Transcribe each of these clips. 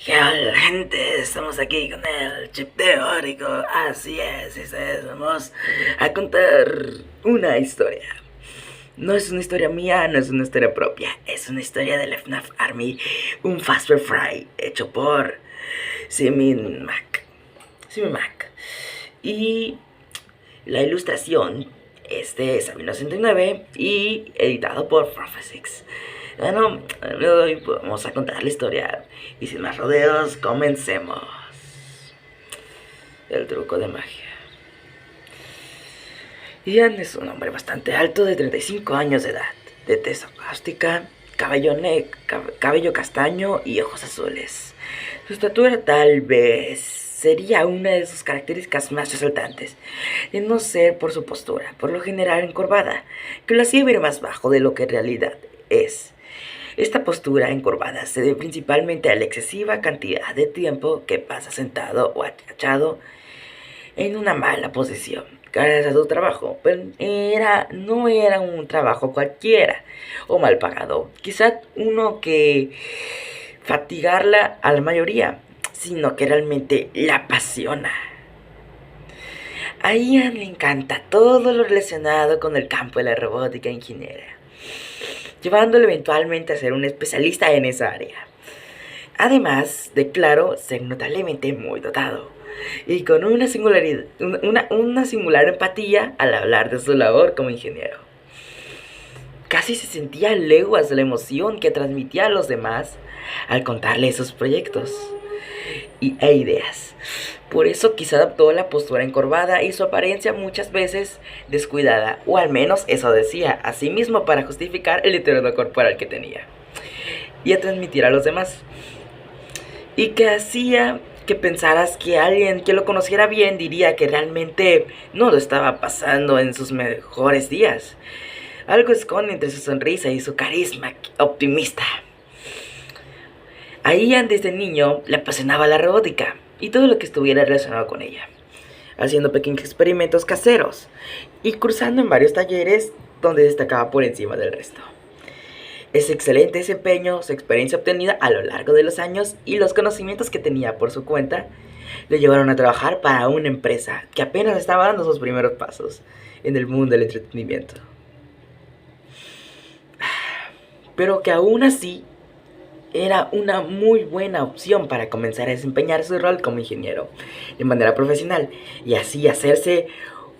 ¿Qué hola, gente? Estamos aquí con el chip teórico. Así es, vamos a contar una historia. No es una historia mía, no es una historia propia. Es una historia del FNAF Army, un Fast Fry hecho por Simin Mac. Simin Mac. Y la ilustración es de Sabino 69 y editado por Prophecyx. Bueno, hoy vamos a contar la historia y sin más rodeos, comencemos. El truco de magia. Ian es un hombre bastante alto de 35 años de edad, de tez cáustica, cabello castaño y ojos azules. Su estatura tal vez sería una de sus características más resaltantes, de no ser por su postura, por lo general encorvada, que lo hacía ver más bajo de lo que en realidad es. Esta postura encorvada se debe principalmente a la excesiva cantidad de tiempo que pasa sentado o agachado en una mala posición. Gracias a su trabajo, pero no era un trabajo cualquiera o mal pagado. Quizá uno que fatigarla a la mayoría, sino que realmente la apasiona. A Ian le encanta todo lo relacionado con el campo de la robótica ingeniera, llevándolo eventualmente a ser un especialista en esa área. Además de, claro, ser notablemente muy dotado y con una singular empatía al hablar de su labor como ingeniero. Casi se sentía a leguas de la emoción que transmitía a los demás al contarle sus proyectos e ideas. Por eso quizá adoptó la postura encorvada y su apariencia muchas veces descuidada, o al menos eso decía a sí mismo para justificar el deterioro corporal que tenía y a transmitir a los demás. Y que hacía que pensaras que alguien que lo conociera bien diría que realmente no lo estaba pasando en sus mejores días. Algo esconde entre su sonrisa y su carisma optimista. A Ian desde niño le apasionaba la robótica y todo lo que estuviera relacionado con ella, haciendo pequeños experimentos caseros y cursando en varios talleres donde destacaba por encima del resto. Ese excelente desempeño, su experiencia obtenida a lo largo de los años y los conocimientos que tenía por su cuenta le llevaron a trabajar para una empresa que apenas estaba dando sus primeros pasos en el mundo del entretenimiento. Pero que aún así era una muy buena opción para comenzar a desempeñar su rol como ingeniero de manera profesional y así hacerse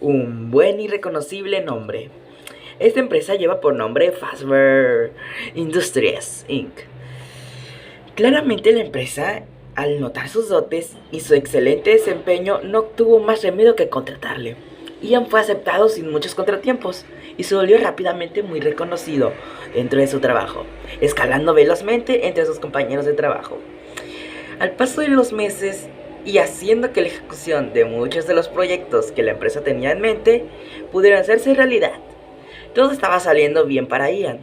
un buen y reconocible nombre. Esta empresa lleva por nombre Fazbear Industries Inc. Claramente la empresa, al notar sus dotes y su excelente desempeño, no tuvo más remedio que contratarle. Ian fue aceptado sin muchos contratiempos y se volvió rápidamente muy reconocido dentro de su trabajo, escalando velozmente entre sus compañeros de trabajo. Al paso de los meses y haciendo que la ejecución de muchos de los proyectos que la empresa tenía en mente pudieran hacerse realidad, todo estaba saliendo bien para Ian.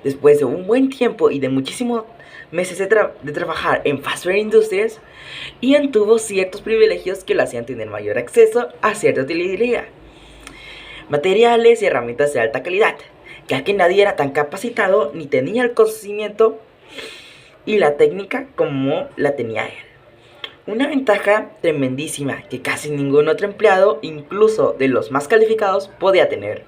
Después de un buen tiempo y de muchísimos meses de trabajar en Fazbear Industries, Ian tuvo ciertos privilegios que le hacían tener mayor acceso a cierta utilidad, materiales y herramientas de alta calidad, ya que nadie era tan capacitado ni tenía el conocimiento y la técnica como la tenía él. Una ventaja tremendísima que casi ningún otro empleado, incluso de los más calificados, podía tener,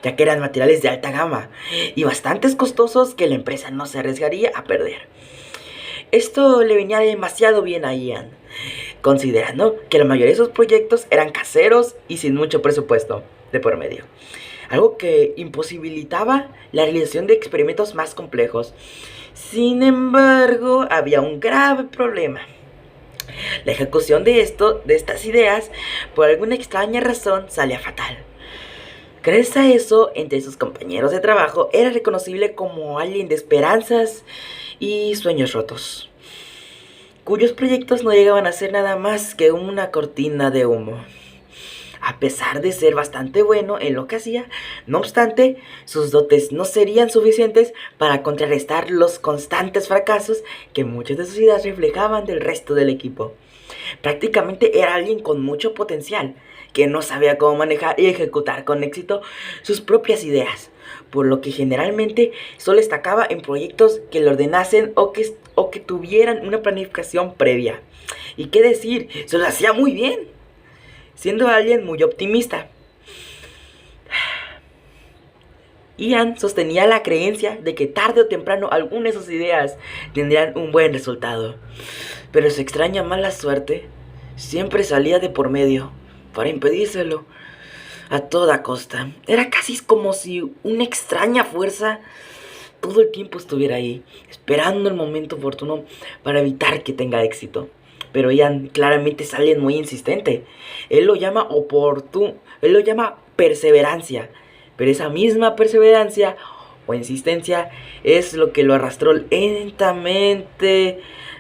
ya que eran materiales de alta gama y bastante costosos que la empresa no se arriesgaría a perder. Esto le venía demasiado bien a Ian, considerando que la mayoría de sus proyectos eran caseros y sin mucho presupuesto de por medio, algo que imposibilitaba la realización de experimentos más complejos. Sin embargo, había un grave problema. La ejecución de estas ideas, por alguna extraña razón, salía fatal. Gracias a eso, entre sus compañeros de trabajo, era reconocible como alguien de esperanzas y sueños rotos, cuyos proyectos no llegaban a ser nada más que una cortina de humo. A pesar de ser bastante bueno en lo que hacía, no obstante, sus dotes no serían suficientes para contrarrestar los constantes fracasos que muchas de sus ideas reflejaban del resto del equipo. Prácticamente era alguien con mucho potencial, que no sabía cómo manejar y ejecutar con éxito sus propias ideas, por lo que generalmente solo destacaba en proyectos que le ordenasen o que tuvieran una planificación previa. ¿Y qué decir? Se lo hacía muy bien, siendo alguien muy optimista. Ian sostenía la creencia de que tarde o temprano alguna de sus ideas tendrían un buen resultado, pero su extraña mala suerte siempre salía de por medio para impedírselo a toda costa. Era casi como si una extraña fuerza todo el tiempo estuviera ahí, esperando el momento oportuno para evitar que tenga éxito. Pero Ian claramente es alguien muy insistente. Él lo llama él lo llama perseverancia. Pero esa misma perseverancia o insistencia es lo que lo arrastró lentamente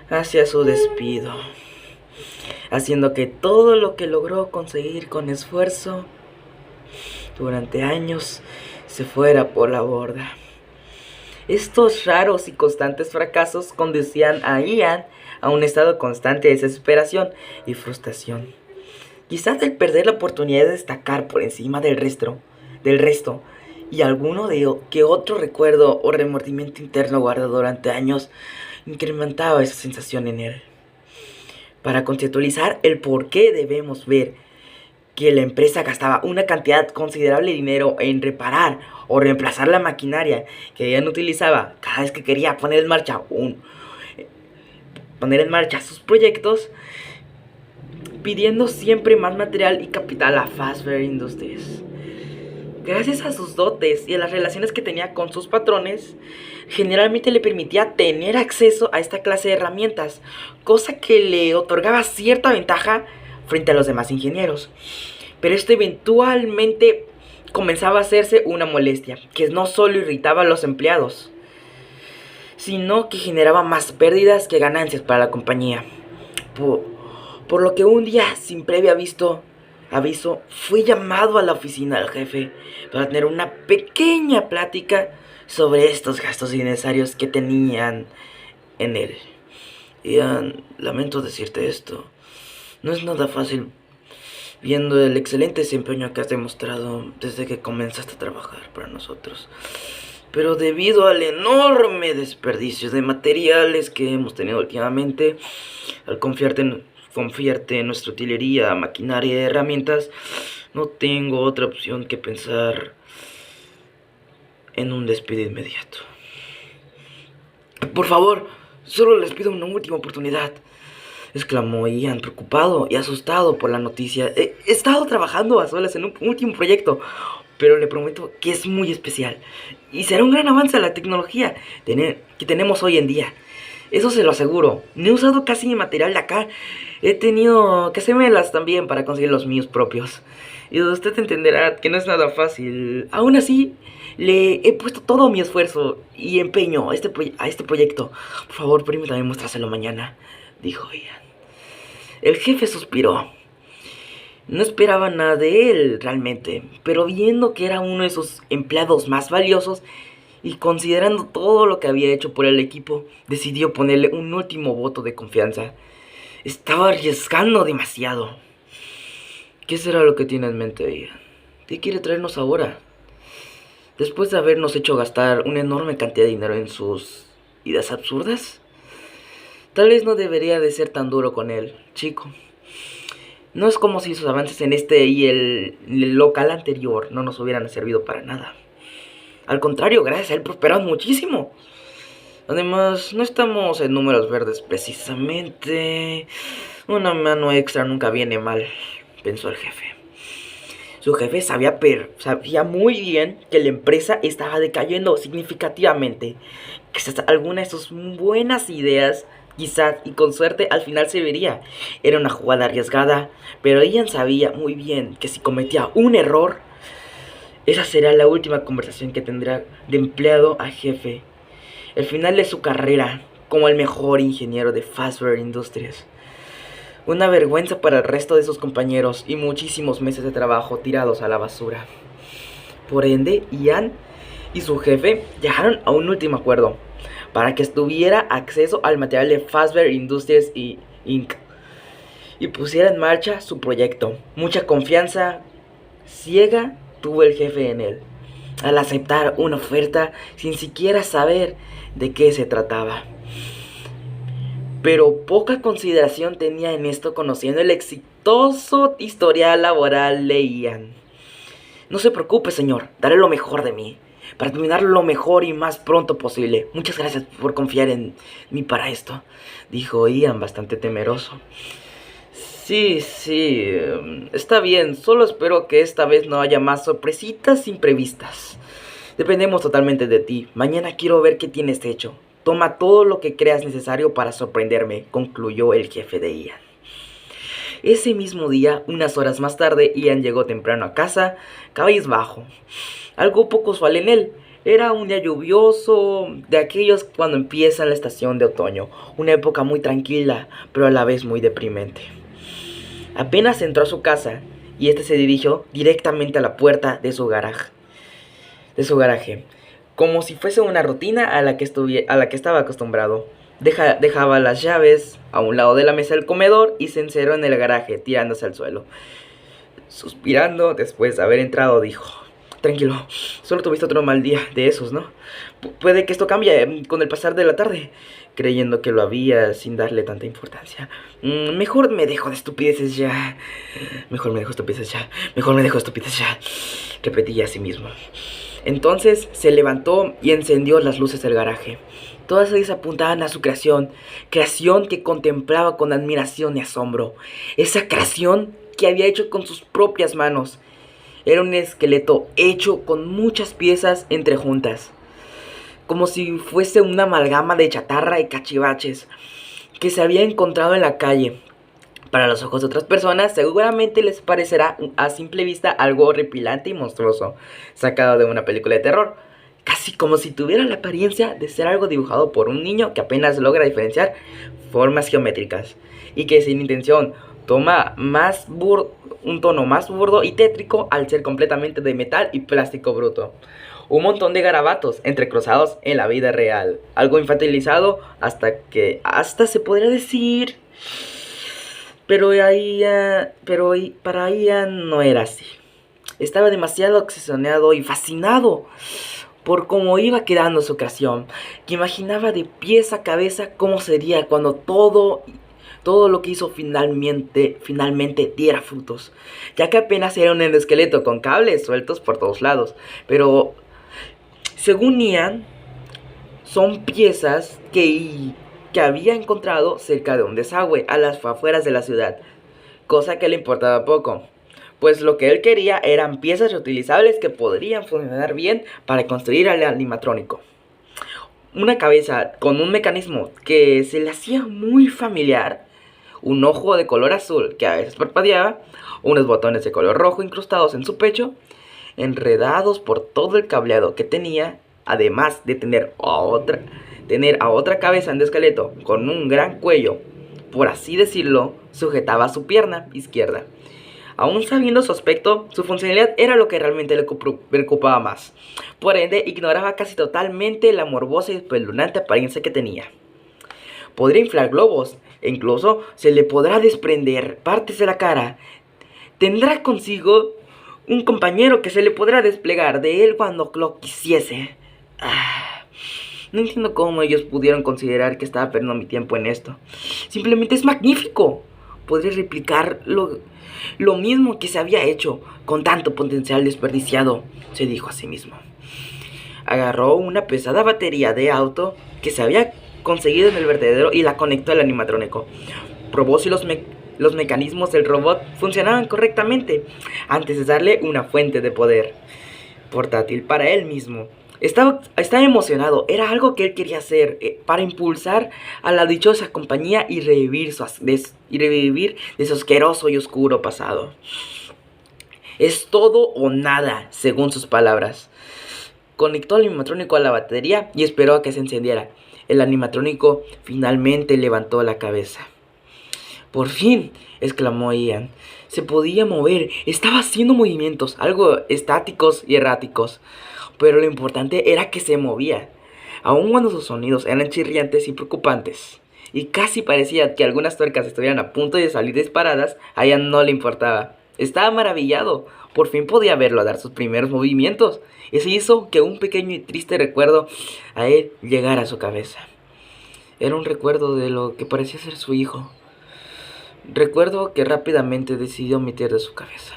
hacia su despido, haciendo que todo lo que logró conseguir con esfuerzo durante años se fuera por la borda. Estos raros y constantes fracasos conducían a Ian a un estado constante de desesperación y frustración. Quizás el perder la oportunidad de destacar por encima del resto y alguno que otro recuerdo o remordimiento interno guardado durante años incrementaba esa sensación en él. Para conceptualizar el por qué debemos ver que la empresa gastaba una cantidad considerable de dinero en reparar o reemplazar la maquinaria que ella no utilizaba cada vez que quería poner en marcha sus proyectos, pidiendo siempre más material y capital a Fazbear Industries. Gracias a sus dotes y a las relaciones que tenía con sus patrones, generalmente le permitía tener acceso a esta clase de herramientas, cosa que le otorgaba cierta ventaja frente a los demás ingenieros. Pero esto eventualmente comenzaba a hacerse una molestia, que no solo irritaba a los empleados, sino que generaba más pérdidas que ganancias para la compañía. Por lo que un día, sin previo aviso, fui llamado a la oficina del jefe para tener una pequeña plática sobre estos gastos innecesarios que tenían en él. Ian, lamento decirte esto. No es nada fácil viendo el excelente desempeño que has demostrado desde que comenzaste a trabajar para nosotros. Pero debido al enorme desperdicio de materiales que hemos tenido últimamente, al confiarte en nuestra utilería, maquinaria y herramientas, no tengo otra opción que pensar en un despido inmediato. Por favor, solo les pido una última oportunidad, exclamó Ian, preocupado y asustado por la noticia. He estado trabajando a solas en un último proyecto, pero le prometo que es muy especial y será un gran avance a la tecnología que tenemos hoy en día. Eso se lo aseguro. No he usado casi mi material de acá. He tenido que hacérmelas también para conseguir los míos propios. Y usted entenderá que no es nada fácil. Aún así, le he puesto todo mi esfuerzo y empeño a este proyecto. Por favor, permítame mostrárselo mañana, dijo Ian. El jefe suspiró. No esperaba nada de él realmente, pero viendo que era uno de sus empleados más valiosos y considerando todo lo que había hecho por el equipo, decidió ponerle un último voto de confianza. Estaba arriesgando demasiado. ¿Qué será lo que tiene en mente, Ian? ¿Qué quiere traernos ahora? Después de habernos hecho gastar una enorme cantidad de dinero en sus ideas absurdas. Tal vez no debería de ser tan duro con él, chico. No es como si sus avances en este y el local anterior no nos hubieran servido para nada. Al contrario, gracias a él prosperamos muchísimo. Además, no estamos en números verdes precisamente. Una mano extra nunca viene mal, pensó el jefe. Su jefe sabía muy bien que la empresa estaba decayendo significativamente. Quizás alguna de sus buenas ideas, quizás y con suerte, al final se vería. Era una jugada arriesgada, pero Ian sabía muy bien que si cometía un error, esa será la última conversación que tendrá de empleado a jefe. El final de su carrera como el mejor ingeniero de Fazbear Industries. Una vergüenza para el resto de sus compañeros y muchísimos meses de trabajo tirados a la basura. Por ende, Ian y su jefe llegaron a un último acuerdo para que tuviera acceso al material de Fazbear Industries Inc. y pusiera en marcha su proyecto. Mucha confianza ciega tuvo el jefe en él. al aceptar una oferta sin siquiera saber de qué se trataba. Pero poca consideración tenía en esto conociendo el exitoso historial laboral de Ian. No se preocupe, señor, daré lo mejor de mí, para terminar lo mejor y más pronto posible. Muchas gracias por confiar en mí para esto, dijo Ian bastante temeroso. Sí, está bien, solo espero que esta vez no haya más sorpresitas imprevistas. Dependemos totalmente de ti. Mañana quiero ver qué tienes hecho. Toma todo lo que creas necesario para sorprenderme, concluyó el jefe de Ian. Ese mismo día, unas horas más tarde, Ian llegó temprano a casa, cabizbajo. Algo poco usual en él. Era un día lluvioso, de aquellos cuando empieza la estación de otoño, una época muy tranquila, pero a la vez muy deprimente. Apenas entró a su casa, y este se dirigió directamente a la puerta de su garaje, como si fuese una rutina a la que estaba acostumbrado. Dejaba las llaves a un lado de la mesa del comedor y se encerró en el garaje, tirándose al suelo. Suspirando, después de haber entrado, dijo: tranquilo, solo tuviste otro mal día de esos, ¿no? Puede que esto cambie con el pasar de la tarde. Creyendo que lo había sin darle tanta importancia. Mejor me dejo de estupideces ya. Repetía a sí mismo. Entonces se levantó y encendió las luces del garaje. Todas ellas apuntaban a su creación que contemplaba con admiración y asombro. Esa creación que había hecho con sus propias manos. Era un esqueleto hecho con muchas piezas entrejuntas, como si fuese una amalgama de chatarra y cachivaches que se había encontrado en la calle. Para los ojos de otras personas seguramente les parecerá a simple vista algo horripilante y monstruoso, sacado de una película de terror, casi como si tuviera la apariencia de ser algo dibujado por un niño que apenas logra diferenciar formas geométricas, y que sin intención toma un tono más burdo y tétrico al ser completamente de metal y plástico bruto. Un montón de garabatos entrecruzados en la vida real, algo infantilizado hasta se podría decir. Pero para Ian no era así. Estaba demasiado obsesionado y fascinado por cómo iba quedando su creación, que imaginaba de pies a cabeza cómo sería cuando todo lo que hizo finalmente diera frutos, ya que apenas era un esqueleto con cables sueltos por todos lados. Pero según Ian, son piezas que había encontrado cerca de un desagüe a las afueras de la ciudad, cosa que le importaba poco, pues lo que él quería eran piezas reutilizables que podrían funcionar bien para construir al animatrónico. Una cabeza con un mecanismo que se le hacía muy familiar, un ojo de color azul que a veces parpadeaba, unos botones de color rojo incrustados en su pecho, enredados por todo el cableado que tenía, además de tener a otra cabeza de esqueleto con un gran cuello, por así decirlo, sujetaba su pierna izquierda. Aún sabiendo su aspecto, su funcionalidad era lo que realmente le preocupaba más. Por ende, ignoraba casi totalmente la morbosa y espeluznante apariencia que tenía. Podría inflar globos, e incluso se le podrá desprender partes de la cara. Tendrá consigo un compañero que se le podrá desplegar de él cuando lo quisiese. No entiendo cómo ellos pudieron considerar que estaba perdiendo mi tiempo en esto. Simplemente es magnífico. Podría replicar lo mismo que se había hecho con tanto potencial desperdiciado, se dijo a sí mismo. Agarró una pesada batería de auto que se había conseguido en el vertedero y la conectó al animatrónico. Probó si los mecanismos del robot funcionaban correctamente antes de darle una fuente de poder portátil para él mismo. Estaba emocionado, era algo que él quería hacer para impulsar a la dichosa compañía y revivir de su asqueroso y oscuro pasado. Es todo o nada, según sus palabras. Conectó al animatrónico a la batería y esperó a que se encendiera. El animatrónico finalmente levantó la cabeza. ¡Por fin!, exclamó Ian. Se podía mover, estaba haciendo movimientos, algo estáticos y erráticos. Pero lo importante era que se movía, aun cuando sus sonidos eran chirriantes y preocupantes, y casi parecía que algunas tuercas estuvieran a punto de salir disparadas. A ella no le importaba. Estaba maravillado. Por fin podía verlo dar sus primeros movimientos. Eso hizo que un pequeño y triste recuerdo a él llegara a su cabeza. Era un recuerdo de lo que parecía ser su hijo. Recuerdo que rápidamente decidió omitir de su cabeza.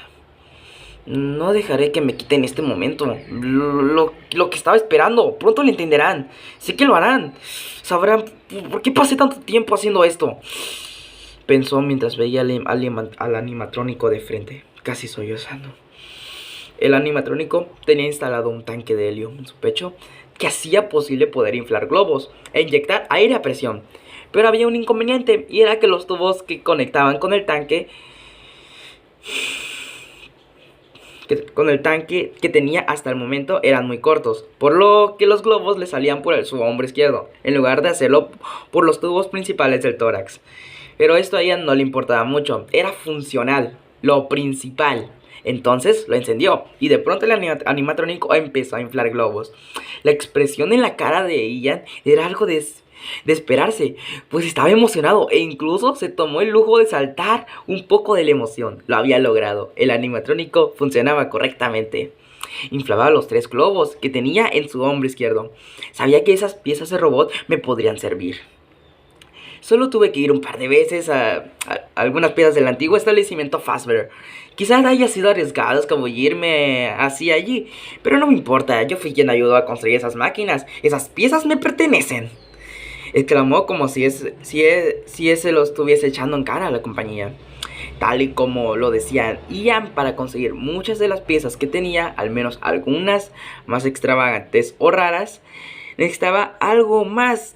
No dejaré que me quiten este momento. Lo que estaba esperando. Pronto lo entenderán. Sé que lo harán. Sabrán por qué pasé tanto tiempo haciendo esto. Pensó mientras veía al animatrónico de frente, casi sollozando. El animatrónico tenía instalado un tanque de helio en su pecho que hacía posible poder inflar globos e inyectar aire a presión. Pero había un inconveniente, y era que los tubos que conectaban con el tanque que tenía hasta el momento eran muy cortos, por lo que los globos le salían por su hombro izquierdo, en lugar de hacerlo por los tubos principales del tórax. Pero esto a ella no le importaba mucho, era funcional, lo principal. Entonces lo encendió, y de pronto el animatrónico empezó a inflar globos. La expresión en la cara de Ian era algo de esperarse, pues estaba emocionado e incluso se tomó el lujo de saltar un poco de la emoción. Lo había logrado, el animatrónico funcionaba correctamente. Inflaba los 3 globos que tenía en su hombro izquierdo. Sabía que esas piezas de robot me podrían servir. Solo tuve que ir un par de veces a algunas piezas del antiguo establecimiento Fazbear. Quizás haya sido arriesgado escabullirme así allí, pero no me importa, yo fui quien ayudó a construir esas máquinas. Esas piezas me pertenecen, exclamó como si ese lo estuviese echando en cara a la compañía. Tal y como lo decían Ian, para conseguir muchas de las piezas que tenía, al menos algunas más extravagantes o raras, necesitaba algo más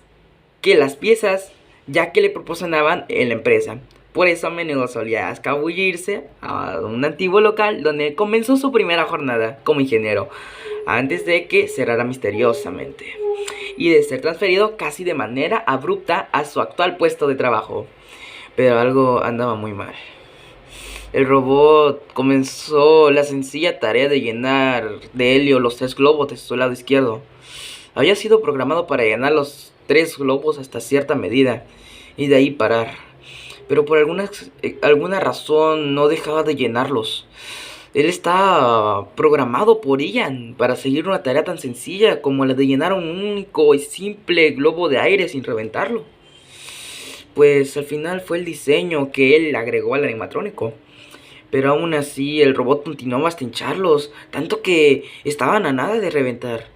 que las piezas ya que le proporcionaban en la empresa. Por eso a menudo solía escabullirse a un antiguo local donde comenzó su primera jornada como ingeniero, antes de que cerrara misteriosamente, y de ser transferido casi de manera abrupta a su actual puesto de trabajo. Pero algo andaba muy mal. El robot comenzó la sencilla tarea de llenar de helio los 3 globos de su lado izquierdo. Había sido programado para llenar los 3 globos hasta cierta medida y de ahí parar, pero por alguna razón no dejaba de llenarlos. Él está programado por Ian para seguir una tarea tan sencilla como la de llenar un único y simple globo de aire sin reventarlo. Pues al final fue el diseño que él agregó al animatrónico. Pero aún así el robot continuaba hasta hincharlos, tanto que estaban a nada de reventar.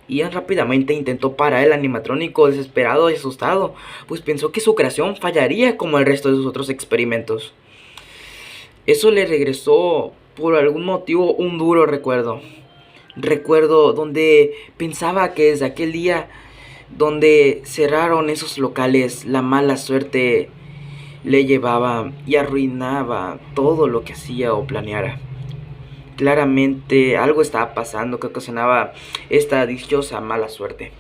Ian rápidamente intentó parar el animatrónico, desesperado y asustado, pues pensó que su creación fallaría como el resto de sus otros experimentos. Eso le regresó por algún motivo un duro recuerdo. Recuerdo donde pensaba que desde aquel día donde cerraron esos locales, la mala suerte le llevaba y arruinaba todo lo que hacía o planeara. Claramente algo estaba pasando que ocasionaba esta dichosa mala suerte,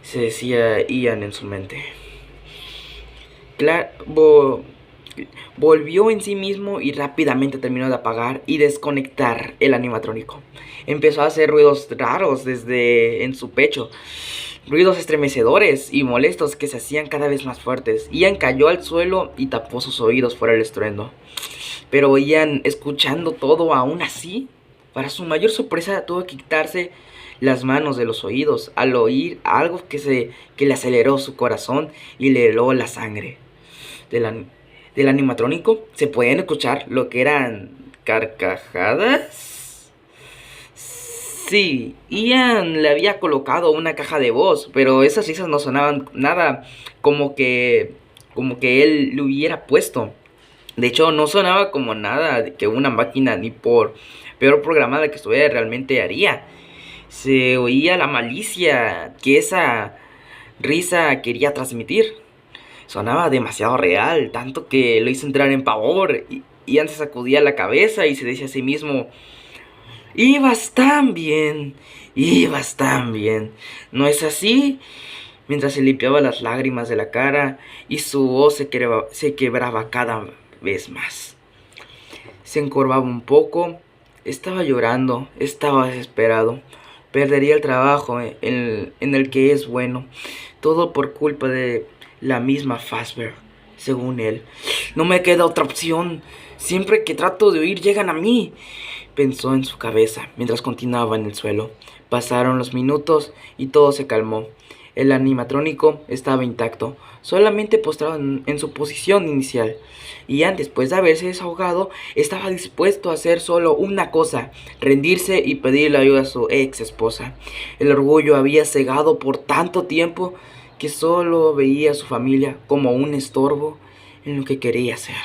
se decía Ian en su mente. Volvió en sí mismo y rápidamente terminó de apagar y desconectar el animatrónico. Empezó a hacer ruidos raros desde en su pecho, ruidos estremecedores y molestos que se hacían cada vez más fuertes. Ian cayó al suelo y tapó sus oídos por el estruendo. Pero Ian, escuchando todo aún así, para su mayor sorpresa tuvo que quitarse las manos de los oídos al oír algo que le aceleró su corazón y le heló la sangre. Del animatrónico se podían escuchar lo que eran carcajadas. Sí, Ian le había colocado una caja de voz, pero esas risas no sonaban nada como que él le hubiera puesto. De hecho, no sonaba como nada que una máquina, ni por peor programada que estuviera, realmente haría. Se oía la malicia que esa risa quería transmitir. Sonaba demasiado real, tanto que lo hizo entrar en pavor. Y antes sacudía la cabeza y se decía a sí mismo: ibas tan bien, ibas tan bien, ¿no es así? Mientras se limpiaba las lágrimas de la cara y su voz se quebraba cada vez más. Se encorvaba un poco, estaba llorando, estaba desesperado. Perdería el trabajo en el que es bueno, todo por culpa de la misma Fazbear. según él. No me queda otra opción. Siempre que trato de huir llegan a mí, pensó en su cabeza mientras continuaba en el suelo. Pasaron los minutos y todo se calmó. El animatrónico estaba intacto, solamente postrado en su posición inicial. Ian, después de haberse desahogado, estaba dispuesto a hacer solo una cosa: rendirse y pedirle ayuda a su ex esposa. El orgullo había cegado por tanto tiempo que solo veía a su familia como un estorbo en lo que quería hacer.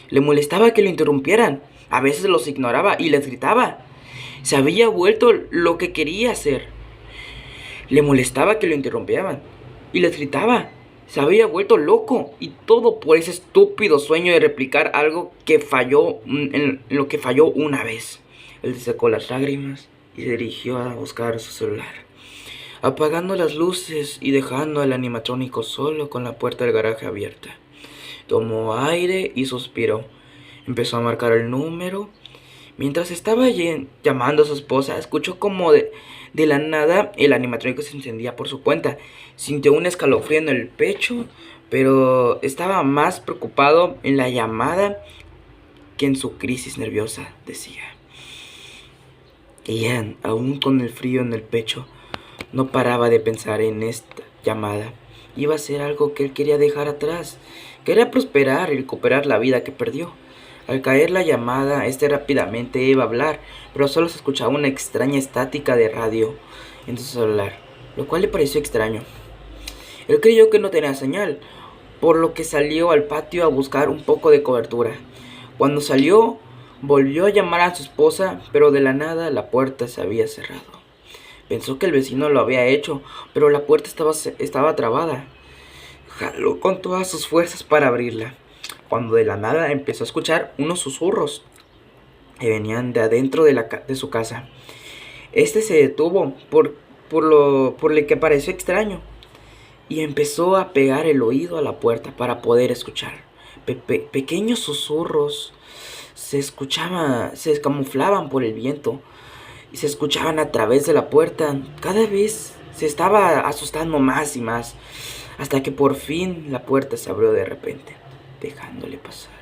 Le molestaba que lo interrumpieran, a veces los ignoraba y les gritaba. Se había vuelto lo que quería hacer. Le molestaba que lo interrumpieran y les gritaba. Se había vuelto loco, y todo por ese estúpido sueño de replicar algo que falló, en lo que falló una vez. Él se secó las lágrimas y se dirigió a buscar su celular, apagando las luces y dejando al animatrónico solo con la puerta del garaje abierta. Tomó aire y suspiró. Empezó a marcar el número. Mientras estaba llamando a su esposa, escuchó como de la nada el animatrónico se encendía por su cuenta. Sintió un escalofrío en el pecho, pero estaba más preocupado en la llamada que en su crisis nerviosa, decía. Ian, aún con el frío en el pecho, no paraba de pensar en esta llamada. Iba a ser algo que él quería dejar atrás. Quería prosperar y recuperar la vida que perdió. Al caer la llamada, rápidamente iba a hablar, pero solo se escuchaba una extraña estática de radio en su celular, lo cual le pareció extraño. Él creyó que no tenía señal, por lo que salió al patio a buscar un poco de cobertura. Cuando salió, volvió a llamar a su esposa, pero de la nada la puerta se había cerrado. Pensó que el vecino lo había hecho, pero la puerta estaba trabada. Jaló con todas sus fuerzas para abrirla, cuando de la nada empezó a escuchar unos susurros que venían de adentro de su casa. Se detuvo por lo que pareció extraño y empezó a pegar el oído a la puerta para poder escuchar. Pequeños susurros se camuflaban por el viento y se escuchaban a través de la puerta. Cada vez se estaba asustando más y más, hasta que por fin la puerta se abrió de repente, dejándole pasar.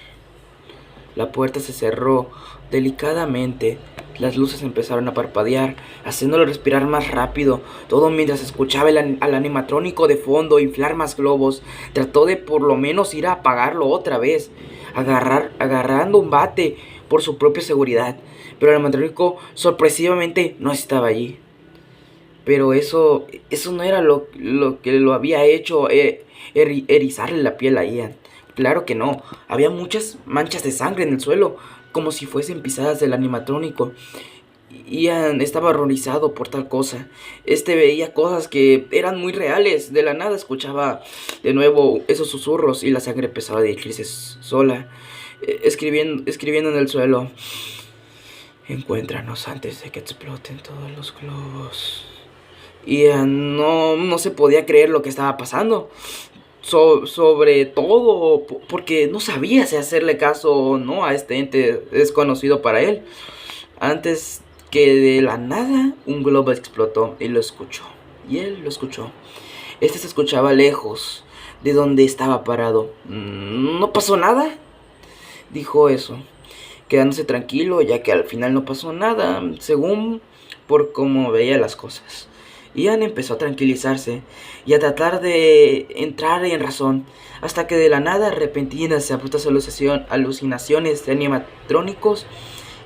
La puerta se cerró delicadamente. Las luces empezaron a parpadear, haciéndolo respirar más rápido, todo mientras escuchaba al animatrónico de fondo inflar más globos. Trató de por lo menos ir a apagarlo otra vez, agarrando un bate por su propia seguridad, pero el animatrónico sorpresivamente no estaba allí. Pero eso no era lo que lo había hecho erizarle la piel a Ian. Claro que no. Había muchas manchas de sangre en el suelo, como si fuesen pisadas del animatrónico. Ian estaba horrorizado por tal cosa. Veía cosas que eran muy reales. De la nada escuchaba de nuevo esos susurros y la sangre empezaba a dirigirse sola, escribiendo en el suelo: encuéntranos antes de que exploten todos los globos. Y no se podía creer lo que estaba pasando. Sobre todo porque no sabía si hacerle caso o no a este ente desconocido para él. Antes que de la nada, un globo explotó y lo escuchó. Y él lo escuchó. Se escuchaba lejos de donde estaba parado. ¿No pasó nada?, dijo eso, quedándose tranquilo, ya que al final no pasó nada, según por cómo veía las cosas. Ian empezó a tranquilizarse y a tratar de entrar en razón, hasta que de la nada, repentinas y abruptas alucinaciones de animatrónicos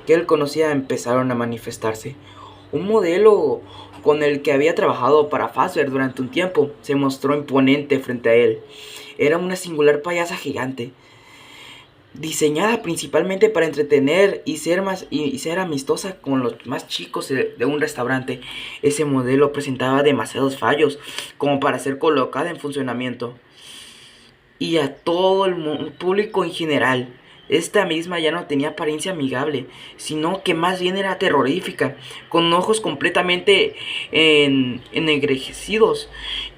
que él conocía empezaron a manifestarse. Un modelo con el que había trabajado para Fazbear durante un tiempo se mostró imponente frente a él. Era una singular payasa gigante, diseñada principalmente para entretener y ser amistosa con los más chicos de un restaurante. Ese modelo presentaba demasiados fallos como para ser colocada en funcionamiento. Y a todo el público en general, esta misma ya no tenía apariencia amigable, sino que más bien era terrorífica, con ojos completamente ennegrecidos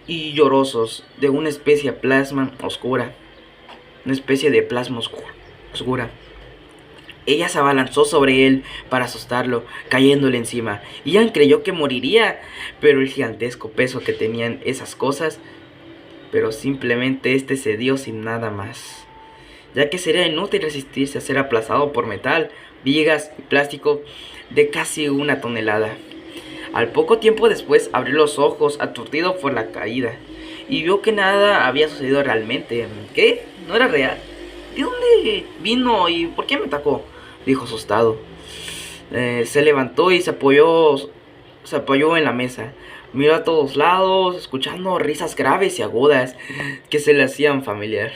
y llorosos, de una especie de plasma oscura. Ella se abalanzó sobre él para asustarlo, cayéndole encima. Ian creyó que moriría, pero el gigantesco peso que tenían esas cosas pero simplemente este cedió sin nada más, ya que sería inútil resistirse a ser aplastado por metal, vigas y plástico de casi 1 tonelada. Al poco tiempo después abrió los ojos, aturdido por la caída, y vio que nada había sucedido realmente. ¿Qué? ¿No era real? ¿De dónde vino y por qué me atacó?, dijo asustado. Se levantó y se apoyó en la mesa. Miró a todos lados, escuchando risas graves y agudas que se le hacían familiar.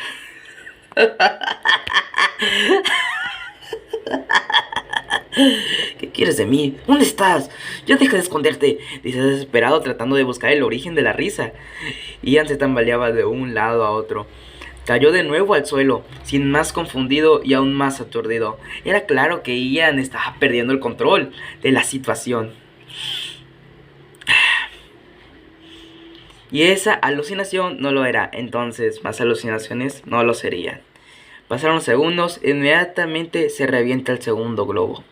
¿Qué quieres de mí? ¿Dónde estás? Ya deja de esconderte, dice desesperado, tratando de buscar el origen de la risa. Ian se tambaleaba de un lado a otro. Cayó de nuevo al suelo, sin más confundido y aún más aturdido. Era claro que Ian estaba perdiendo el control de la situación. Y esa alucinación no lo era, entonces más alucinaciones no lo serían. Pasaron segundos, inmediatamente se revienta el segundo globo.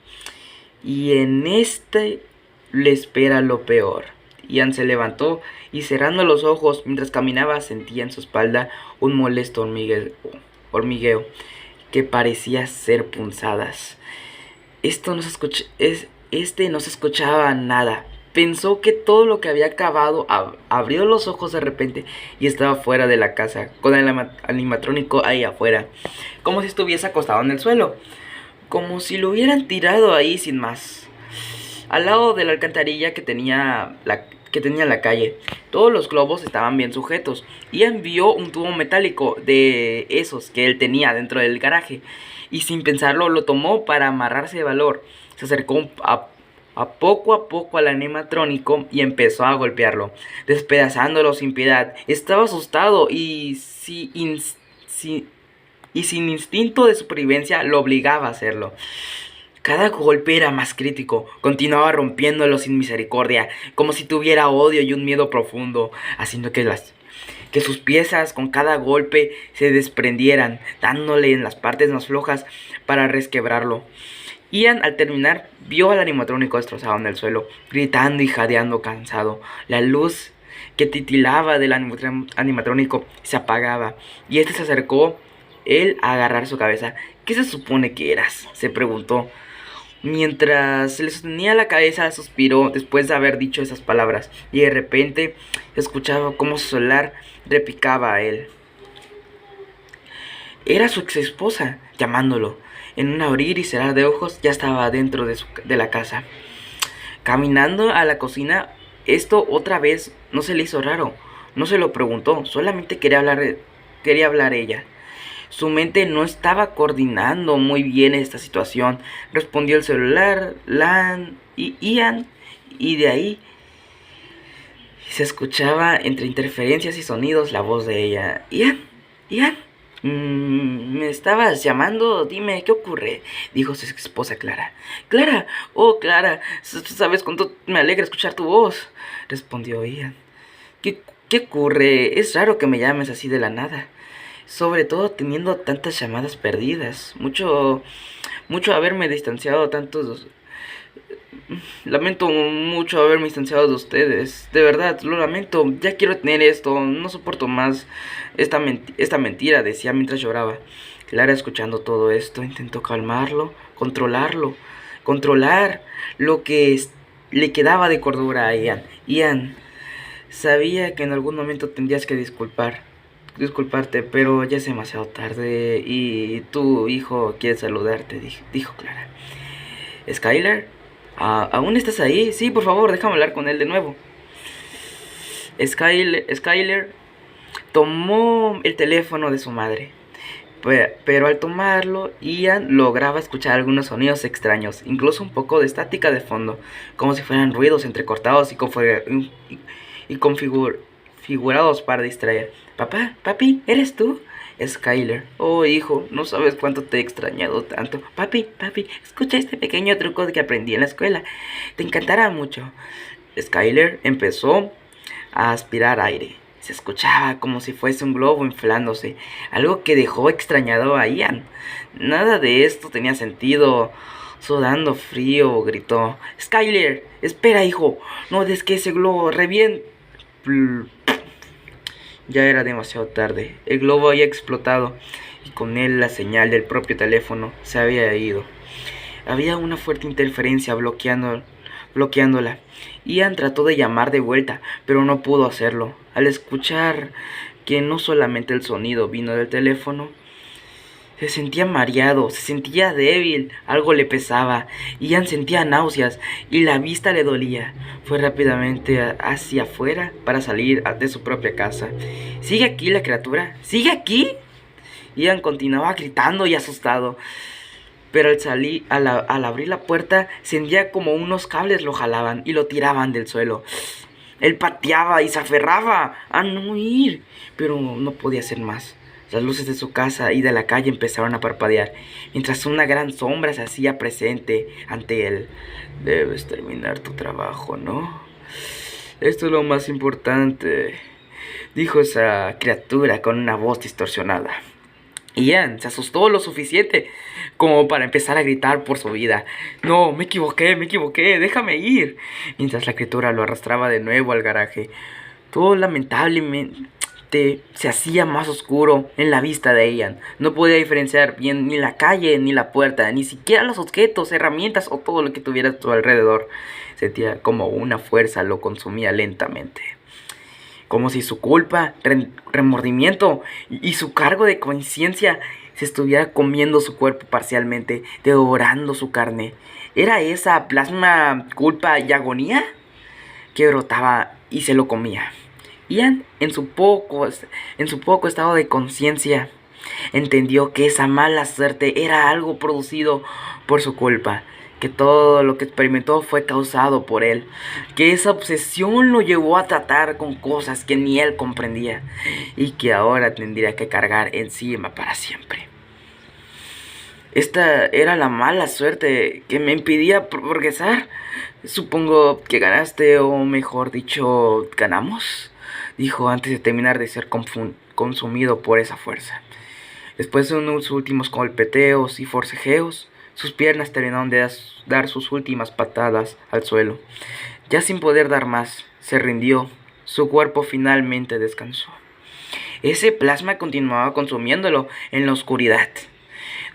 Y en este le espera lo peor. Ian se levantó y cerrando los ojos mientras caminaba sentía en su espalda un molesto hormigueo que parecía ser punzadas. Este no se escuchaba nada. Pensó que todo lo que había acabado abrió los ojos de repente y estaba fuera de la casa, con el animatrónico ahí afuera, como si estuviese acostado en el suelo, como si lo hubieran tirado ahí sin más, al lado de la alcantarilla que tenía la calle. Todos los globos estaban bien sujetos. Ian vio un tubo metálico de esos que él tenía dentro del garaje y sin pensarlo lo tomó para amarrarse de valor. Se acercó a poco al animatrónico y empezó a golpearlo, despedazándolo sin piedad. Estaba asustado y sin instinto de supervivencia lo obligaba a hacerlo. Cada golpe era más crítico, continuaba rompiéndolo sin misericordia, como si tuviera odio y un miedo profundo, haciendo que sus piezas con cada golpe se desprendieran, dándole en las partes más flojas para resquebrarlo. Ian, al terminar, vio al animatrónico destrozado en el suelo, gritando y jadeando cansado. La luz que titilaba del animatrónico se apagaba, y este se acercó él a agarrar su cabeza. ¿Qué se supone que eras?, se preguntó. Mientras se le sostenía la cabeza, suspiró después de haber dicho esas palabras, y de repente escuchaba cómo su celular repicaba a él. Era su ex esposa llamándolo. En un abrir y cerrar de ojos ya estaba dentro de la casa. Caminando a la cocina, esto otra vez no se le hizo raro. No se lo preguntó, solamente quería hablar ella. Su mente no estaba coordinando muy bien esta situación. Respondió el celular, Ian, y de ahí se escuchaba entre interferencias y sonidos la voz de ella. Ian, ¿me estabas llamando? Dime, ¿qué ocurre?, dijo su esposa Clara. Clara, oh Clara, ¿sabes cuánto me alegra escuchar tu voz?, respondió Ian. ¿Qué ocurre? Es raro que me llames así de la nada, sobre todo teniendo tantas llamadas perdidas. Mucho haberme distanciado tantos. Lamento mucho haberme distanciado de ustedes. De verdad, lo lamento. Ya quiero tener esto. No soporto más esta mentira, decía mientras lloraba. Clara, escuchando todo esto, intentó calmarlo, controlar lo que le quedaba de cordura a Ian. Ian, sabía que en algún momento tendrías que disculparte, pero ya es demasiado tarde y tu hijo quiere saludarte, dijo Clara. ¿Skyler? ¿Aún estás ahí? Sí, por favor, déjame hablar con él de nuevo. Skyler tomó el teléfono de su madre, pero al tomarlo, Ian lograba escuchar algunos sonidos extraños, incluso un poco de estática de fondo, como si fueran ruidos entrecortados y configurados para distraer. Papi, ¿eres tú? Skyler, oh hijo, no sabes cuánto te he extrañado tanto. Papi, escucha este pequeño truco que aprendí en la escuela, te encantará mucho. Skyler empezó a aspirar aire. Se escuchaba como si fuese un globo inflándose, algo que dejó extrañado a Ian. Nada de esto tenía sentido. Sudando frío, gritó: Skyler, espera hijo, no des que ese globo reviente. Ya era demasiado tarde. El globo había explotado y con él la señal del propio teléfono se había ido. Había una fuerte interferencia bloqueándola. Ian trató de llamar de vuelta, pero no pudo hacerlo. Al escuchar que no solamente el sonido vino del teléfono, se sentía mareado, se sentía débil, algo le pesaba. Ian sentía náuseas y la vista le dolía. Fue rápidamente hacia afuera para salir de su propia casa. ¿Sigue aquí la criatura? ¿Sigue aquí? Ian continuaba gritando y asustado. Pero al abrir la puerta, sentía como unos cables lo jalaban y lo tiraban del suelo. Él pateaba y se aferraba a no ir, pero no podía hacer más. Las luces de su casa y de la calle empezaron a parpadear, mientras una gran sombra se hacía presente ante él. Debes terminar tu trabajo, ¿no? Esto es lo más importante, dijo esa criatura con una voz distorsionada. Ian se asustó lo suficiente como para empezar a gritar por su vida. No, me equivoqué, déjame ir. Mientras la criatura lo arrastraba de nuevo al garaje. Todo lamentablemente se hacía más oscuro en la vista de Ian. No podía diferenciar bien ni la calle ni la puerta, ni siquiera los objetos, herramientas o todo lo que tuviera a su alrededor. Sentía como una fuerza lo consumía lentamente. Como si su culpa, remordimiento y su cargo de conciencia se estuviera comiendo su cuerpo parcialmente, devorando su carne. ¿Era esa plasma, culpa y agonía que brotaba y se lo comía? Ian, en su poco estado de conciencia, entendió que esa mala suerte era algo producido por su culpa, que todo lo que experimentó fue causado por él, que esa obsesión lo llevó a tratar con cosas que ni él comprendía y que ahora tendría que cargar encima para siempre. Esta era la mala suerte que me impedía progresar. Supongo que ganaste, o mejor dicho, ganamos, dijo antes de terminar de ser consumido por esa fuerza. Después de unos últimos golpeteos y forcejeos, sus piernas terminaron de dar sus últimas patadas al suelo. Ya sin poder dar más, se rindió. Su cuerpo finalmente descansó. Ese plasma continuaba consumiéndolo en la oscuridad,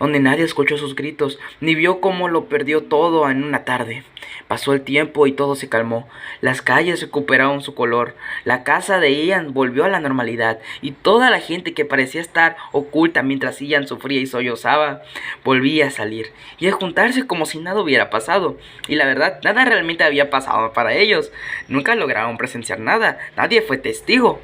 donde nadie escuchó sus gritos, ni vio cómo lo perdió todo en una tarde. Pasó el tiempo y todo se calmó. Las calles recuperaron su color. La casa de Ian volvió a la normalidad. Y toda la gente que parecía estar oculta mientras Ian sufría y sollozaba, volvía a salir y a juntarse como si nada hubiera pasado. Y la verdad, nada realmente había pasado para ellos. Nunca lograron presenciar nada. Nadie fue testigo.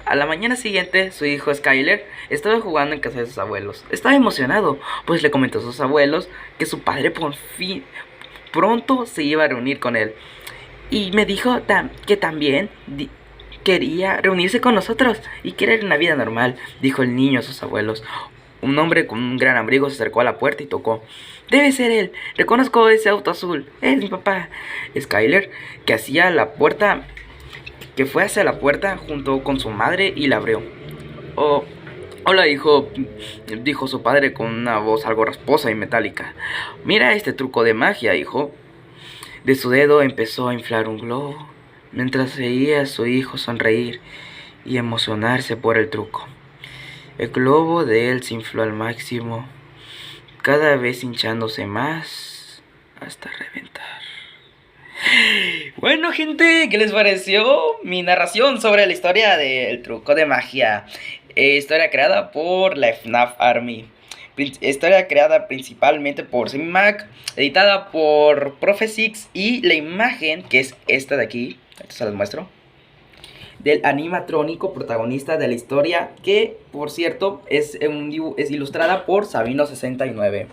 A la mañana siguiente, su hijo Skyler estaba jugando en casa de sus abuelos. Estaba emocionado, pues le comentó a sus abuelos que su padre pronto se iba a reunir con él. Y me dijo que también quería reunirse con nosotros y querer una vida normal, dijo el niño a sus abuelos. Un hombre con un gran abrigo se acercó a la puerta y tocó. Debe ser él, reconozco ese auto azul, es mi papá. Skyler, que fue hacia la puerta junto con su madre y la abrió. Oh, hola hijo, dijo su padre con una voz algo rasposa y metálica. Mira este truco de magia, hijo. De su dedo empezó a inflar un globo, mientras veía a su hijo sonreír y emocionarse por el truco. El globo de él se infló al máximo, cada vez hinchándose más hasta reventar. Bueno, gente, ¿qué les pareció mi narración sobre la historia del truco de magia? Historia creada por la FNAF Army. Historia creada principalmente por Semimac, editada por Profe6, y la imagen, que es esta de aquí, esto se las muestro, del animatrónico protagonista de la historia, que por cierto es ilustrada por Sabino69.